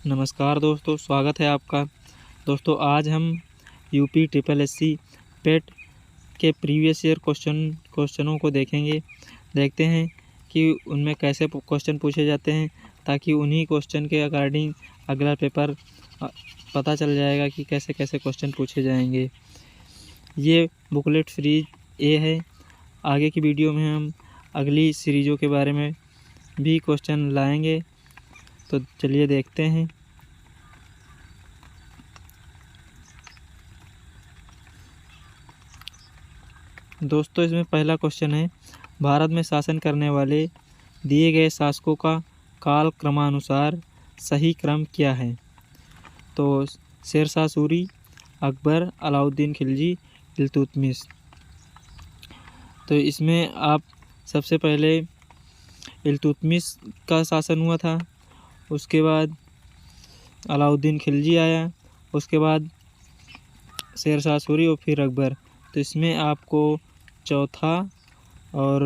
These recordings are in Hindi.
नमस्कार दोस्तों, स्वागत है आपका। दोस्तों आज हम यूपी ट्रिपल एससी पेट के प्रीवियस ईयर क्वेश्चनों को देखते हैं कि उनमें कैसे क्वेश्चन पूछे जाते हैं, ताकि उन्हीं क्वेश्चन के अकॉर्डिंग अगला पेपर पता चल जाएगा कि कैसे कैसे क्वेश्चन पूछे जाएंगे। ये बुकलेट सीरीज ए है। आगे की वीडियो में हम अगली सीरीज़ों के बारे में भी क्वेश्चन लाएंगे, तो चलिए देखते हैं। दोस्तों इसमें पहला क्वेश्चन है, भारत में शासन करने वाले दिए गए शासकों का काल क्रमानुसार सही क्रम क्या है? तो शेरशाह सूरी, अकबर, अलाउद्दीन खिलजी, इल्तुतमिश। तो इसमें आप सबसे पहले इल्तुतमिश का शासन हुआ था, उसके बाद अलाउद्दीन खिलजी आया, उसके बाद शेरशाह सूरी और फिर अकबर। तो इसमें आपको चौथा और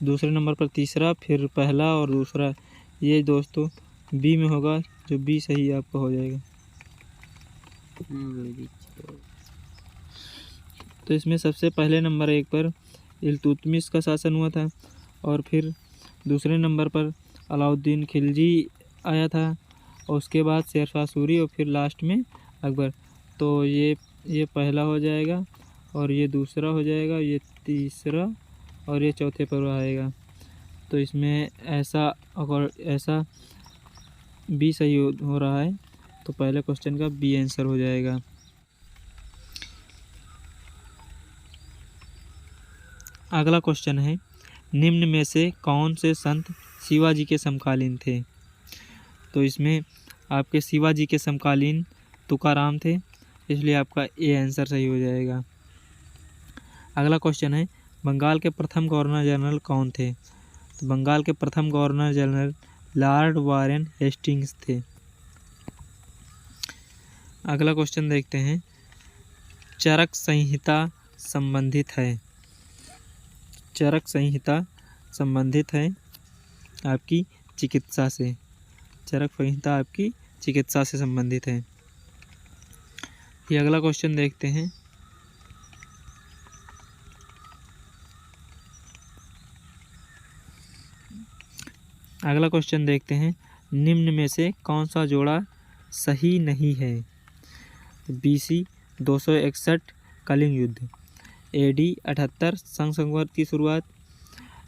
दूसरे नंबर पर तीसरा, फिर पहला और दूसरा, ये दोस्तों बी में होगा, जो बी सही आपका हो जाएगा। तो इसमें सबसे पहले नंबर 1 पर इल्तुतमिश का शासन हुआ था, और फिर दूसरे नंबर पर अलाउद्दीन खिलजी आया था, और उसके बाद शेरशाह सूरी और फिर लास्ट में अकबर। तो ये पहला हो जाएगा, और ये दूसरा हो जाएगा, ये तीसरा, और ये चौथे पर आएगा। तो इसमें ऐसा बी सही हो रहा है, तो पहले क्वेश्चन का बी आंसर हो जाएगा। अगला क्वेश्चन है, निम्न में से कौन से संत शिवाजी के समकालीन थे? तो इसमें आपके शिवाजी के समकालीन तुकाराम थे, इसलिए आपका ए आंसर सही हो जाएगा। अगला क्वेश्चन है, बंगाल के प्रथम गवर्नर जनरल कौन थे? तो बंगाल के प्रथम governor general Lord Warren Hastings थे। अगला क्वेश्चन देखते हैं, चरक संहिता संबंधित है। चरक संहिता संबंधित है आपकी चिकित्सा से। चरक संहिता आपकी चिकित्सा से संबंधित है। ये अगला क्वेश्चन देखते हैं। अगला क्वेश्चन देखते हैं, निम्न में से कौन सा जोड़ा सही नहीं है? BC 261 कलिंग युद्ध, AD 78 संघ संघर्ष की शुरुआत,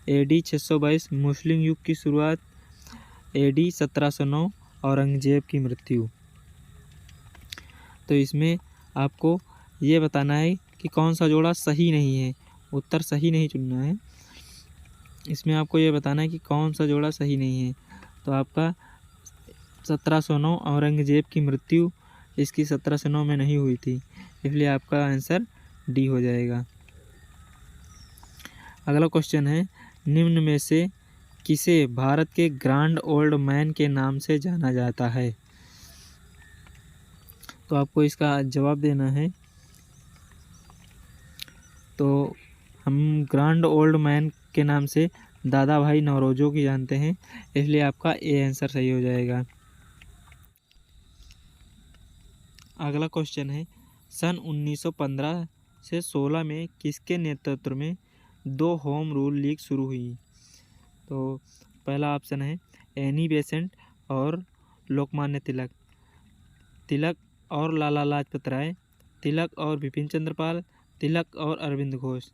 AD 622 मुस्लिम युग की शुरुआत, AD 1709 औरंगजेब की मृत्यु। तो इसमें आपको ये बताना है कि कौन सा जोड़ा सही नहीं है, उत्तर सही नहीं चुनना है। इसमें आपको ये बताना है कि कौन सा जोड़ा सही नहीं है। तो आपका 1709 औरंगजेब की मृत्यु, इसकी 1709 में नहीं हुई थी, इसलिए आपका आंसर डी हो जाएगा। अगला क्वेश्चन है, निम्न में से किसे भारत के ग्रैंड ओल्ड मैन के नाम से जाना जाता है? तो आपको इसका जवाब देना है। तो हम ग्रैंड ओल्ड मैन के नाम से दादा भाई नौरोजी की जानते हैं, इसलिए आपका ए आंसर सही हो जाएगा। अगला क्वेश्चन है, सन 1915 से 16 में किसके नेतृत्व में 2 होम रूल लीग शुरू हुई? तो पहला ऑप्शन है एनी बेसेंट और लोकमान्य तिलक, तिलक और लाला लाजपत राय, तिलक और बिपिन चंद्रपाल, तिलक और अरविंद घोष।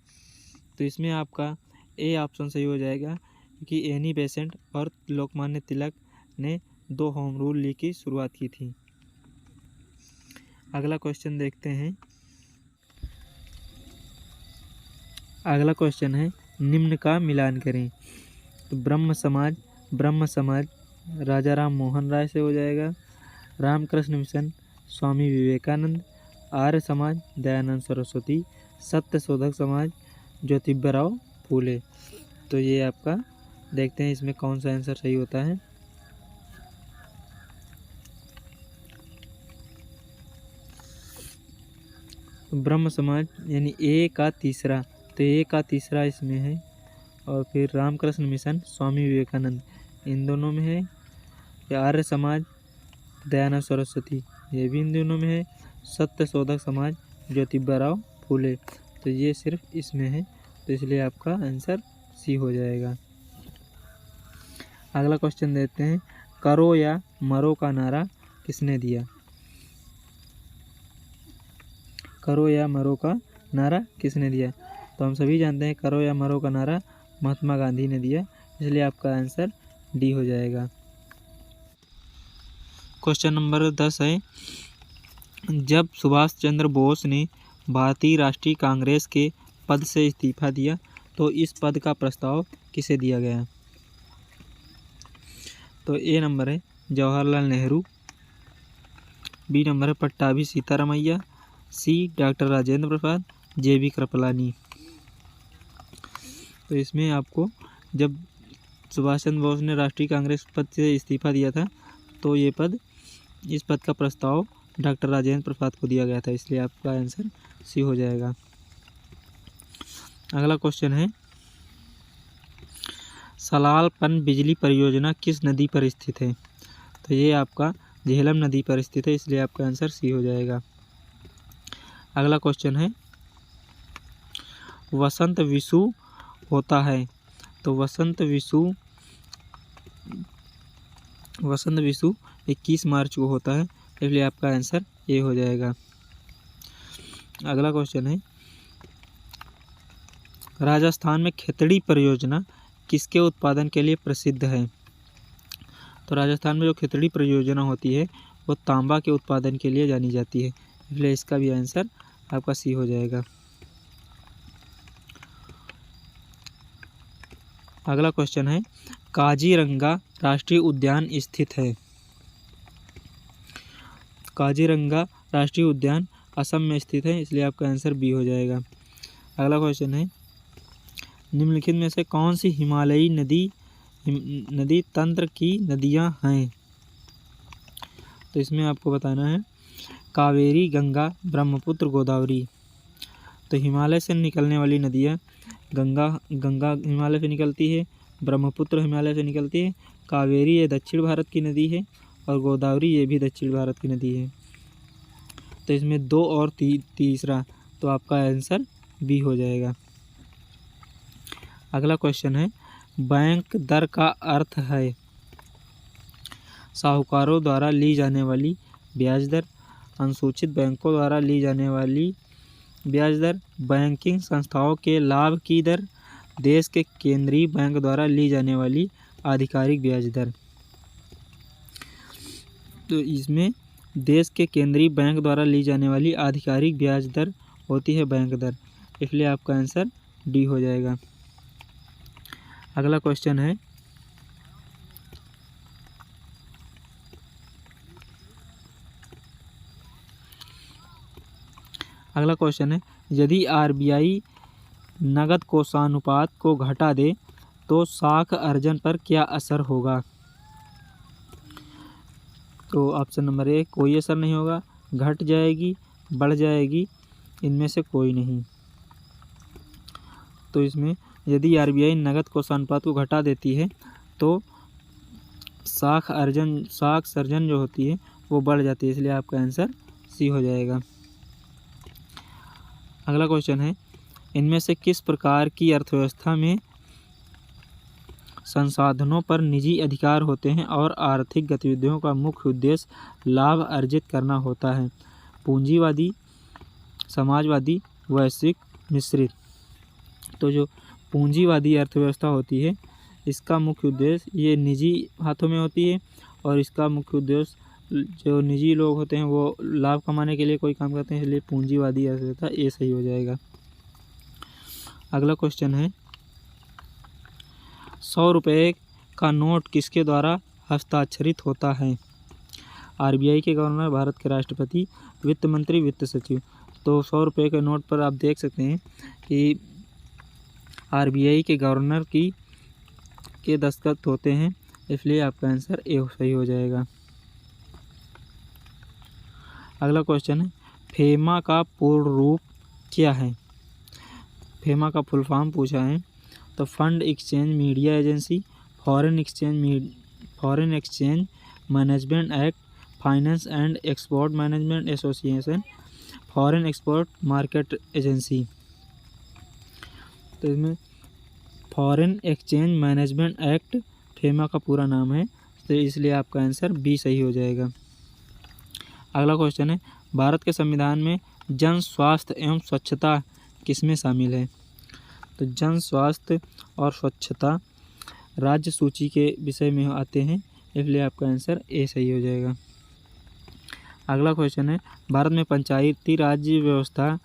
तो इसमें आपका ए ऑप्शन सही हो जाएगा, कि एनी बेसेंट और लोकमान्य तिलक ने 2 होम रूल लीग की शुरुआत की थी। अगला क्वेश्चन देखते हैं। अगला क्वेश्चन है, निम्न का मिलान करें। तो ब्रह्म समाज राजा राम मोहन राय से हो जाएगा, रामकृष्ण मिशन स्वामी विवेकानंद, आर्य समाज दयानंद सरस्वती, सत्य शोधक समाज ज्योतिबा फूले। तो ये आपका देखते हैं इसमें कौन सा आंसर सही होता है। ब्रह्म समाज यानी ए का तीसरा, तो ए का तीसरा इसमें है, और फिर रामकृष्ण मिशन स्वामी विवेकानंद इन दोनों में है। आर्य समाज दयानंद सरस्वती, ये भी इन दोनों में है। सत्यशोधक समाज, ज्योतिबा फूले, तो ये सिर्फ इसमें है, तो इसलिए आपका आंसर सी हो जाएगा। अगला क्वेश्चन देते हैं, करो या मरो का नारा किसने दिया? करो या मरो का नारा किसने दिया? तो हम सभी जानते हैं करो या मरो का नारा महात्मा गांधी ने दिया, इसलिए आपका आंसर डी हो जाएगा। क्वेश्चन नंबर 10 है, जब सुभाष चंद्र बोस ने भारतीय राष्ट्रीय कांग्रेस के पद से इस्तीफा दिया तो इस पद का प्रस्ताव किसे दिया गया? तो ए नंबर है जवाहरलाल नेहरू, बी नंबर है पट्टाभी सीतारामैया, सी डॉक्टर राजेंद्र प्रसाद, जे.बी. कृपलानी। तो इसमें आपको जब सुभाष चंद्र बोस ने राष्ट्रीय कांग्रेस पद से इस्तीफा दिया था तो इस पद का प्रस्ताव डॉक्टर राजेंद्र प्रसाद को दिया गया था, इसलिए आपका आंसर सी हो जाएगा। अगला क्वेश्चन है, सलाल पन बिजली परियोजना किस नदी पर स्थित है? तो ये आपका झेलम नदी पर स्थित है, इसलिए आपका आंसर सी हो जाएगा। अगला क्वेश्चन है, वसंत विषु होता है, तो वसंत विषु 21 मार्च को होता है, इसलिए आपका आंसर ए हो जाएगा। अगला क्वेश्चन है, राजस्थान में खेतड़ी परियोजना किसके उत्पादन के लिए प्रसिद्ध है? तो राजस्थान में जो खेतड़ी परियोजना होती है वो तांबा के उत्पादन के लिए जानी जाती है, इसलिए इसका भी आंसर आपका सी हो जाएगा। अगला क्वेश्चन है, काजीरंगा राष्ट्रीय उद्यान स्थित है? काजीरंगा राष्ट्रीय उद्यान असम में स्थित है, इसलिए आपका आंसर बी हो जाएगा। अगला क्वेश्चन है, निम्नलिखित में से कौन सी हिमालयी नदी तंत्र की नदियां हैं? तो इसमें आपको बताना है कावेरी, गंगा, ब्रह्मपुत्र, गोदावरी। तो हिमालय से निकलने वाली नदियां, गंगा हिमालय से निकलती है, ब्रह्मपुत्र हिमालय से निकलती है, कावेरी ये दक्षिण भारत की नदी है और गोदावरी ये भी दक्षिण भारत की नदी है। तो इसमें 2 और तीसरा, तो आपका आंसर बी हो जाएगा। अगला क्वेश्चन है, बैंक दर का अर्थ है साहूकारों द्वारा ली जाने वाली ब्याज दर, अनुसूचित बैंकों द्वारा ली जाने वाली ब्याज दर, बैंकिंग संस्थाओं के लाभ की दर, देश के केंद्रीय बैंक द्वारा ली जाने वाली आधिकारिक ब्याज दर। तो इसमें देश के केंद्रीय बैंक द्वारा ली जाने वाली आधिकारिक ब्याज दर होती है बैंक दर, इसलिए आपका आंसर डी हो जाएगा। अगला क्वेश्चन है, यदि आरबीआई नगद कोषानुपात को घटा दे तो साख अर्जन पर क्या असर होगा? तो ऑप्शन नंबर ए कोई असर नहीं होगा, घट जाएगी, बढ़ जाएगी, इनमें से कोई नहीं। तो इसमें यदि आरबीआई नगद कोषानुपात को घटा देती है तो साख सर्जन जो होती है वो बढ़ जाती है, इसलिए आपका आंसर सी हो जाएगा। अगला क्वेश्चन है, इनमें से किस प्रकार की अर्थव्यवस्था में संसाधनों पर निजी अधिकार होते हैं और आर्थिक गतिविधियों का मुख्य उद्देश्य लाभ अर्जित करना होता है? पूंजीवादी, समाजवादी, वैश्विक, मिश्रित। तो जो पूंजीवादी अर्थव्यवस्था होती है इसका मुख्य उद्देश्य ये निजी हाथों में होती है और इसका मुख्य उद्देश्य जो निजी लोग होते हैं वो लाभ कमाने के लिए कोई काम करते हैं, इसलिए पूंजीवादी अर्थव्यवस्था ये सही हो जाएगा। अगला क्वेश्चन है, 100 रुपये का नोट किसके द्वारा हस्ताक्षरित होता है? आरबीआई के गवर्नर, भारत के राष्ट्रपति, वित्त मंत्री, वित्त सचिव। तो 100 रुपये के नोट पर आप देख सकते हैं कि आरबीआई के गवर्नर के दस्तखत होते हैं, इसलिए आपका आंसर ए सही हो जाएगा। अगला क्वेश्चन है, फेमा का पूर्ण रूप क्या है? फेमा का फुल फॉर्म पूछा है, तो fund exchange media agency, foreign exchange management act, finance and export management association, foreign export market agency. तो इसमें foreign exchange management act FEMA का पूरा नाम है, तो इसलिए आपका आंसर बी सही हो जाएगा। अगला क्वेश्चन है, भारत के संविधान में जन स्वास्थ्य एवं स्वच्छता किसमें शामिल है? तो जन स्वास्थ्य और स्वच्छता राज्य सूची के विषय में आते हैं, इसलिए आपका आंसर ए सही हो जाएगा। अगला क्वेश्चन है, भारत में पंचायती राज व्यवस्था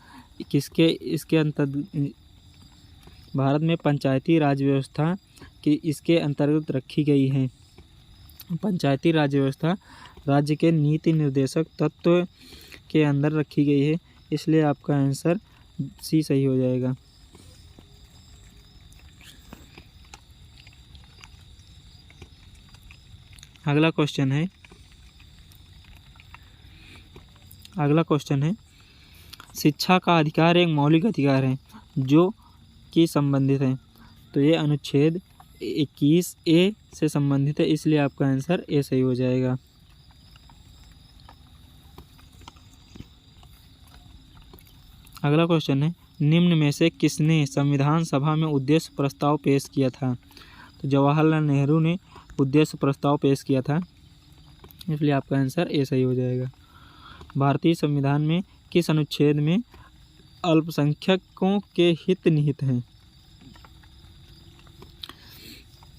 भारत में पंचायती राज व्यवस्था इसके अंतर्गत रखी गई है। पंचायती राज व्यवस्था राज्य के नीति निर्देशक तत्व के अंदर रखी गई है, इसलिए आपका आंसर सी सही हो जाएगा। अगला क्वेश्चन है, शिक्षा का अधिकार एक मौलिक अधिकार है जो कि संबंधित है। तो ये अनुच्छेद 21A से संबंधित है, इसलिए आपका आंसर ए सही हो जाएगा। अगला क्वेश्चन है, निम्न में से किसने संविधान सभा में उद्देश्य प्रस्ताव पेश किया था? तो जवाहरलाल नेहरू ने उद्देश्य प्रस्ताव पेश किया था, इसलिए आपका आंसर ए सही हो जाएगा। भारतीय संविधान में किस अनुच्छेद में अल्पसंख्यकों के हित निहित हैं?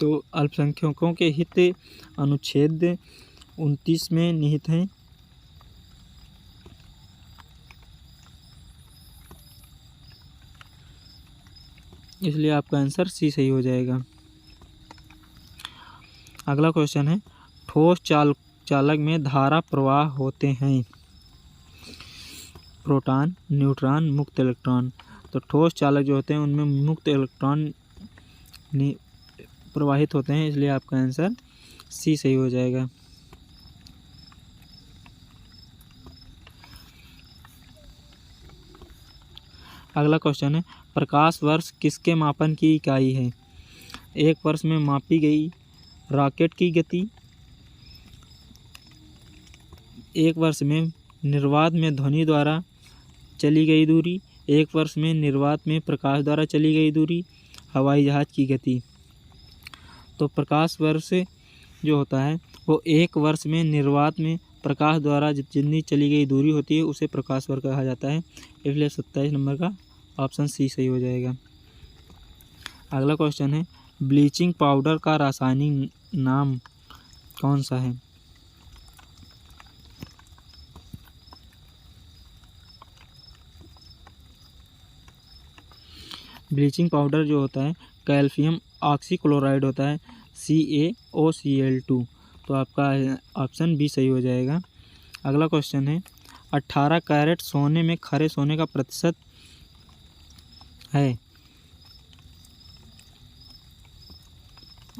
तो अल्पसंख्यकों के हित अनुच्छेद 29 में निहित हैं। इसलिए आपका आंसर सी सही हो जाएगा। अगला क्वेश्चन है, ठोस चालक में धारा प्रवाह होते हैं प्रोटॉन, न्यूट्रॉन, मुक्त इलेक्ट्रॉन। तो ठोस चालक जो होते हैं उनमें मुक्त इलेक्ट्रॉन प्रवाहित होते हैं, इसलिए आपका आंसर सी सही हो जाएगा। अगला क्वेश्चन है, प्रकाश वर्ष किसके मापन की इकाई है? एक वर्ष में मापी गई रॉकेट की गति, एक वर्ष में निर्वात में ध्वनि द्वारा चली गई दूरी, एक वर्ष में निर्वात में प्रकाश द्वारा चली गई दूरी, हवाई जहाज की गति। तो प्रकाश वर्ष जो होता है वो एक वर्ष में निर्वात में प्रकाश द्वारा जितनी चली गई दूरी होती है उसे प्रकाश वर्ष कहा जाता है, इसलिए 27 नंबर का ऑप्शन सी सही हो जाएगा। अगला क्वेश्चन है, ब्लीचिंग पाउडर का रासायनिक नाम कौन सा है? ब्लीचिंग पाउडर जो होता है कैल्शियम ऑक्सीक्लोराइड होता है, CaOCl2। तो आपका ऑप्शन बी सही हो जाएगा। अगला क्वेश्चन है, 18 कैरेट सोने में खरे सोने का प्रतिशत है?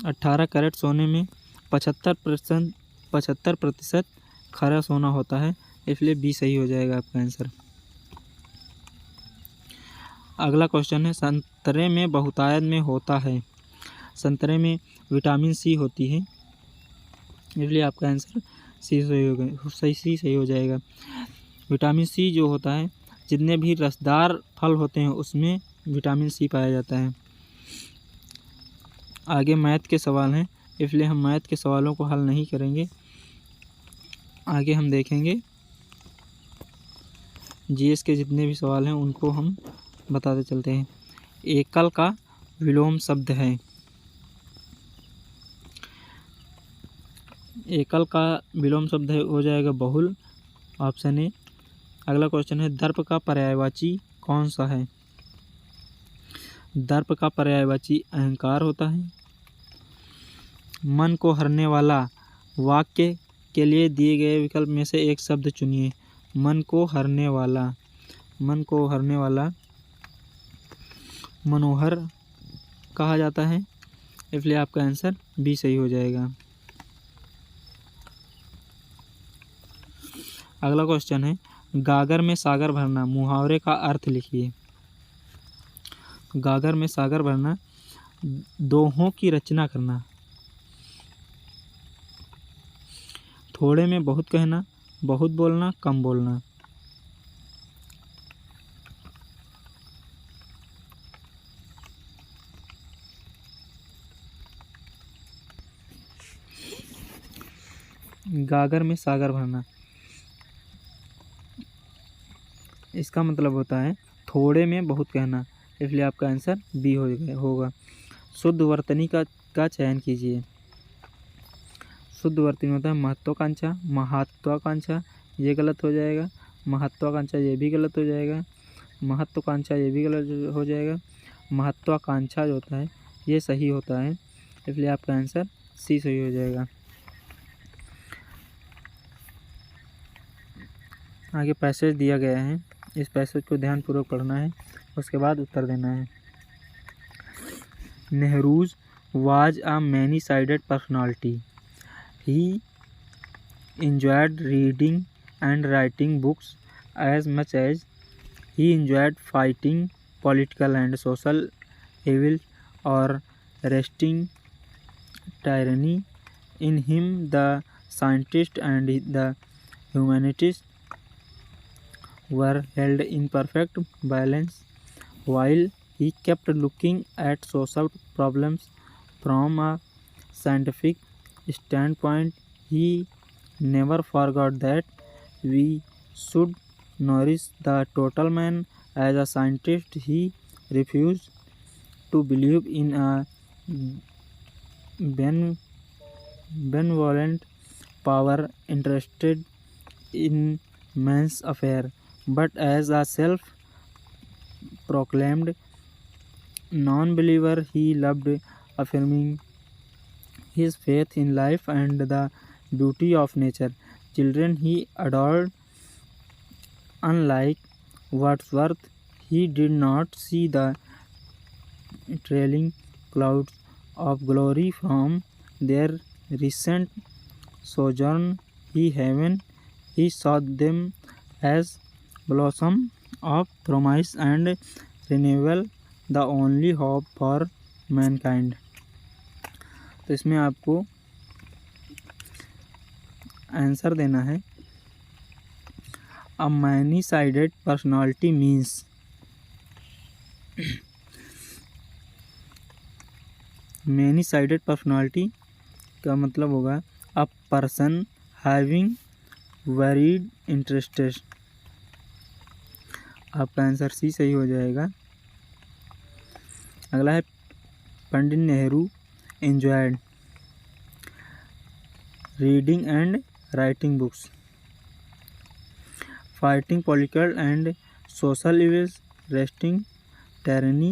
18 कैरेट सोने में 75% खरा सोना होता है, इसलिए बी सही हो जाएगा आपका आंसर। अगला क्वेश्चन है, संतरे में बहुतायत में होता है? संतरे में विटामिन सी होती है, इसलिए आपका आंसर सी सही हो जाएगा। विटामिन सी जो होता है जितने भी रसदार फल होते हैं उसमें विटामिन सी पाया जाता है। आगे मैथ के सवाल हैं, इसलिए हम मैथ के सवालों को हल नहीं करेंगे। आगे हम देखेंगे जीएस के जितने भी सवाल हैं उनको हम बताते चलते हैं। एकल का विलोम शब्द है? एकल का विलोम शब्द हो जाएगा बहुल, ऑप्शन ए। अगला क्वेश्चन है, दर्प का पर्यायवाची कौन सा है? दर्प का पर्यायवाची अहंकार होता है। मन को हरने वाला वाक्य के लिए दिए गए विकल्प में से एक शब्द चुनिए। मन को हरने वाला मनोहर कहा जाता है, इसलिए आपका आंसर बी सही हो जाएगा। अगला क्वेश्चन है, गागर में सागर भरना मुहावरे का अर्थ लिखिए। गागर में सागर भरना, दोहों की रचना करना, थोड़े में बहुत कहना, बहुत बोलना, कम बोलना। गागर में सागर भरना, इसका मतलब होता है थोड़े में बहुत कहना, इसलिए आपका आंसर बी होगा। शुद्ध वर्तनी का चयन कीजिए। शुद्ध वर्तनी होता है महत्वाकांक्षा, महत्वाकांक्षा, ये गलत हो जाएगा। महत्वाकांक्षा ये भी गलत हो जाएगा। महत्वाकांक्षा ये भी गलत हो जाएगा। महत्वाकांक्षा जो होता है ये सही होता है, इसलिए आपका आंसर सी सही हो जाएगा। आगे पैसेज दिया गया है, इस पैसेज को ध्यानपूर्वक पढ़ना है, उसके बाद उत्तर देना है। Nehru's was a many sided personality. He enjoyed reading and writing books as much as he enjoyed fighting political and social evils or wresting tyranny. In him, the scientists and the humanities were held in perfect balance. While he kept looking at social problems from a scientific standpoint, he never forgot that we should nourish the total man. As a scientist, he refused to believe in a benevolent power interested in man's affair, but as a self-proclaimed non-believer, he loved affirming his faith in life and the beauty of nature. Children he adored. Unlike Wordsworth, he did not see the trailing clouds of glory from their recent sojourn in heaven. He saw them as blossom of promise and renewal, the only hope for mankind. तो इसमें आपको आंसर देना है a many sided personality means. Many sided personality का मतलब होगा a person having varied interested. आपका आंसर सी सही हो जाएगा। अगला है Pandit Nehru enjoyed reading and writing books, fighting political and social evils, wresting tyranny,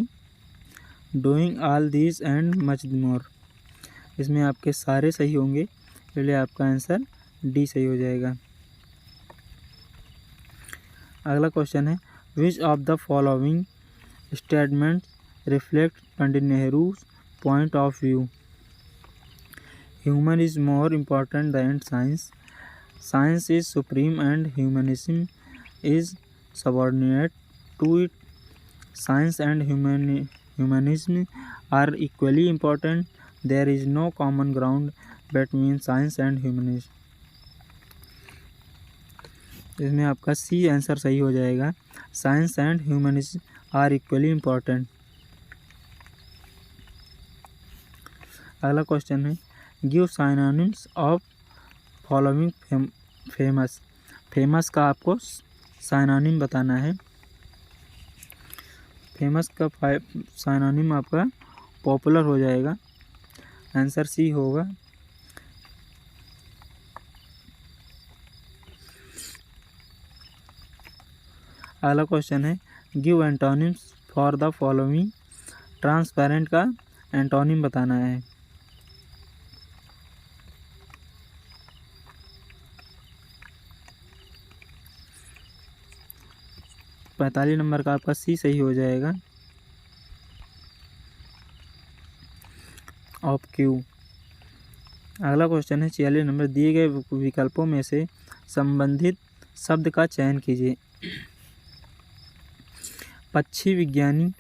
doing all these and much more। इसमें आपके सारे सही होंगे, इसलिए आपका आंसर डी सही हो जाएगा। अगला क्वेश्चन है which of the following statements reflect Pandit Nehru's point of view. Human is more important than science. Science is supreme and humanism is subordinate to it. Science and humanism are equally important. There is no common ground between science and humanism. इसमें आपका सी आंसर सही हो जाएगा। Science and humanism are equally important। अगला क्वेश्चन है give synonyms of following famous. Famous का आपको साइनोनिम बताना है। फेमस का साइनोनिम आपका पॉपुलर हो जाएगा। आंसर सी होगा। अगला क्वेश्चन है give antonyms for the following. Transparent का एंटोनिम बताना है। 45 नंबर का आपका सी सही हो जाएगा। Of Q. अगला क्वेश्चन है 46 नंबर दिए गए विकल्पों में से संबंधित शब्द का चयन कीजिए। पक्षी विज्ञानी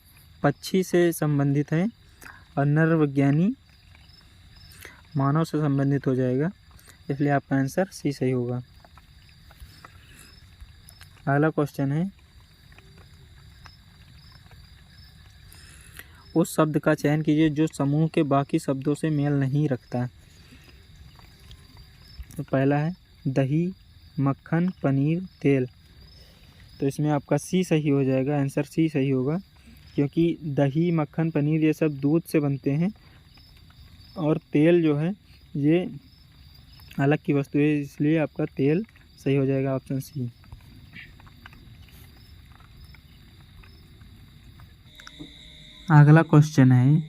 पक्षी से संबंधित है और नर विज्ञानी मानव से संबंधित हो जाएगा। इसलिए आपका आंसर सी सही होगा। अगला क्वेश्चन है, उस शब्द का चयन कीजिए जो समूह के बाकी शब्दों से मेल नहीं रखता। तो पहला है दही, मक्खन, पनीर, तेल। तो इसमें आपका सी सही हो जाएगा, आंसर सी सही होगा, क्योंकि दही, मक्खन, पनीर ये सब दूध से बनते हैं और तेल जो है ये अलग की वस्तु है, इसलिए आपका तेल सही हो जाएगा, ऑप्शन सी। अगला क्वेश्चन है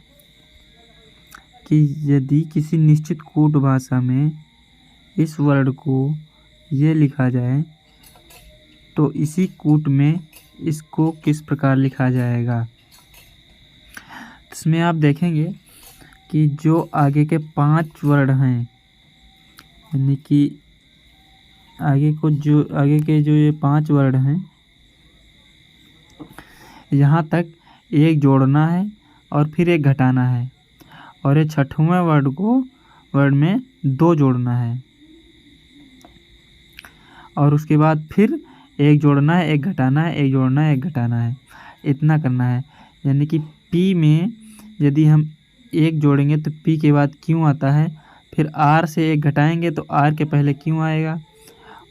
कि यदि किसी निश्चित कूट भाषा में इस वर्ड को ये लिखा जाए तो इसी कूट में इसको किस प्रकार लिखा जाएगा। इसमें आप देखेंगे कि जो आगे के 5 वर्ड हैं, यानी कि आगे के जो ये 5 वर्ड हैं, यहाँ तक एक जोड़ना है और फिर एक घटाना है, और ये 6वें वर्ड में 2 जोड़ना है, और उसके बाद फिर एक जोड़ना है, एक घटाना है, एक जोड़ना है, एक घटाना है, इतना करना है। यानी कि पी में यदि हम एक जोड़ेंगे तो पी के बाद क्यों आता है, फिर आर से एक घटाएंगे तो आर के पहले क्यों आएगा,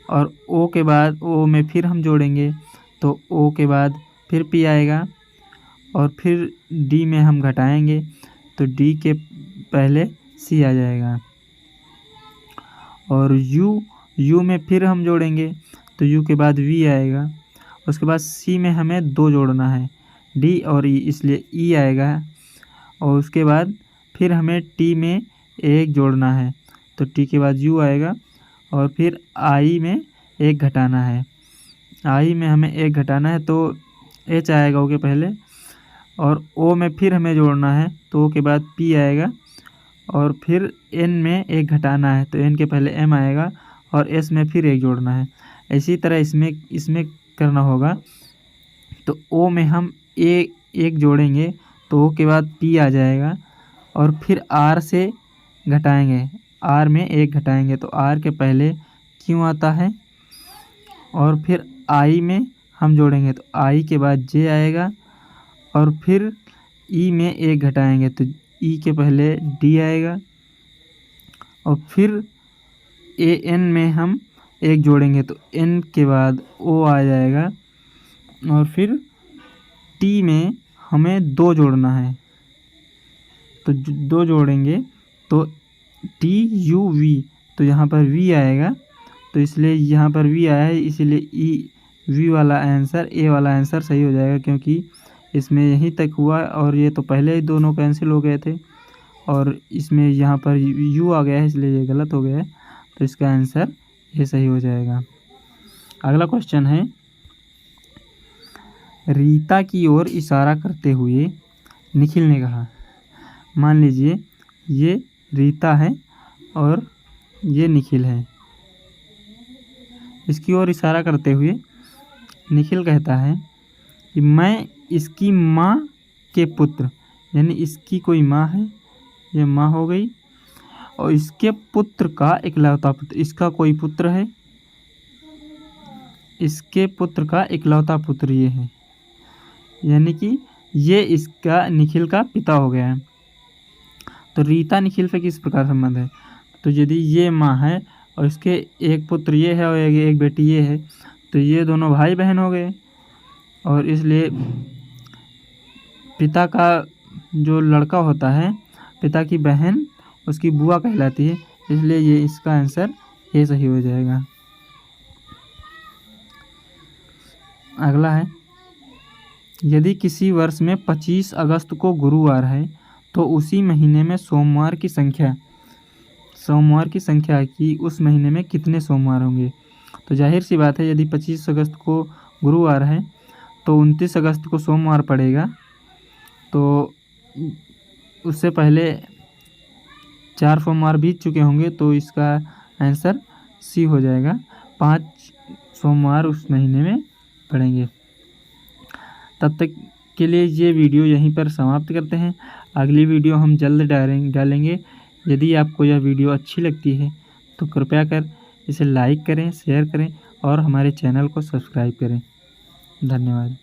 और ओ के बाद ओ में फिर हम जोड़ेंगे तो ओ के बाद फिर पी आएगा, और फिर डी में हम घटाएंगे तो डी के पहले सी आ जाएगा, और यू में फिर हम जोड़ेंगे तो यू के बाद वी आएगा, उसके बाद सी में हमें 2 जोड़ना है, डी और ई, इसलिए ई आएगा, और उसके बाद फिर हमें टी में एक जोड़ना है तो टी के बाद यू आएगा, और फिर आई में एक घटाना है, आई में हमें एक घटाना है तो एच आएगा ओ के पहले, और ओ में फिर हमें जोड़ना है तो ओ के बाद पी आएगा, और फिर एन में एक घटाना है तो एन के पहले एम आएगा, और एस में फिर एक जोड़ना है। इसी तरह इसमें करना होगा। तो ओ में हम एक जोड़ेंगे तो ओ के बाद पी आ जाएगा, और फिर आर से घटाएंगे, आर में एक घटाएंगे तो आर के पहले क्यों आता है, और फिर आई में हम जोड़ेंगे तो आई के बाद जे आएगा, और फिर ई में एक घटाएंगे तो ई के पहले डी आएगा, और फिर ए एन में हम एक जोड़ेंगे तो एन के बाद ओ आ जाएगा, और फिर टी में हमें 2 जोड़ना है तो 2 जोड़ेंगे तो टी यू वी, तो यहाँ पर वी आएगा, तो इसलिए यहाँ पर वी आया है, इसलिए ई वी वाला आंसर, ए वाला आंसर सही हो जाएगा, क्योंकि इसमें यहीं तक हुआ और ये तो पहले ही दोनों कैंसिल हो गए थे, और इसमें यहाँ पर यू आ गया है, इसलिए ये गलत हो गया है, तो इसका आंसर ये सही हो जाएगा। अगला क्वेश्चन है, रीता की ओर इशारा करते हुए निखिल ने कहा। मान लीजिए ये रीता है और ये निखिल है, इसकी ओर इशारा करते हुए निखिल कहता है कि मैं इसकी माँ के पुत्र, यानी इसकी कोई माँ है, ये माँ हो गई, और इसके पुत्र का इकलौता पुत्र, इसका कोई पुत्र है, इसके पुत्र का इकलौता पुत्र ये है, यानी कि ये इसका निखिल का पिता हो गया है। तो रीता निखिल से किस प्रकार संबंध है, तो यदि ये माँ है और इसके एक पुत्र ये है और एक बेटी ये है, तो ये दोनों भाई बहन हो गए, और इसलिए पिता का जो लड़का होता है, पिता की बहन उसकी बुआ कहलाती है, इसलिए ये इसका आंसर ये सही हो जाएगा। अगला है, यदि किसी वर्ष में 25 अगस्त को गुरुवार है तो उसी महीने में सोमवार की संख्या कि उस महीने में कितने सोमवार होंगे। तो जाहिर सी बात है, यदि 25 अगस्त को गुरुवार है तो 29 अगस्त को सोमवार पड़ेगा, तो उससे पहले 4 सोमवार बीत चुके होंगे, तो इसका आंसर सी हो जाएगा, 5 सोमवार उस महीने में पड़ेंगे। तब तक के लिए ये वीडियो यहीं पर समाप्त करते हैं। अगली वीडियो हम जल्द डालेंगे। यदि आपको यह वीडियो अच्छी लगती है तो कृपया कर इसे लाइक करें, शेयर करें और हमारे चैनल को सब्सक्राइब करें। धन्यवाद।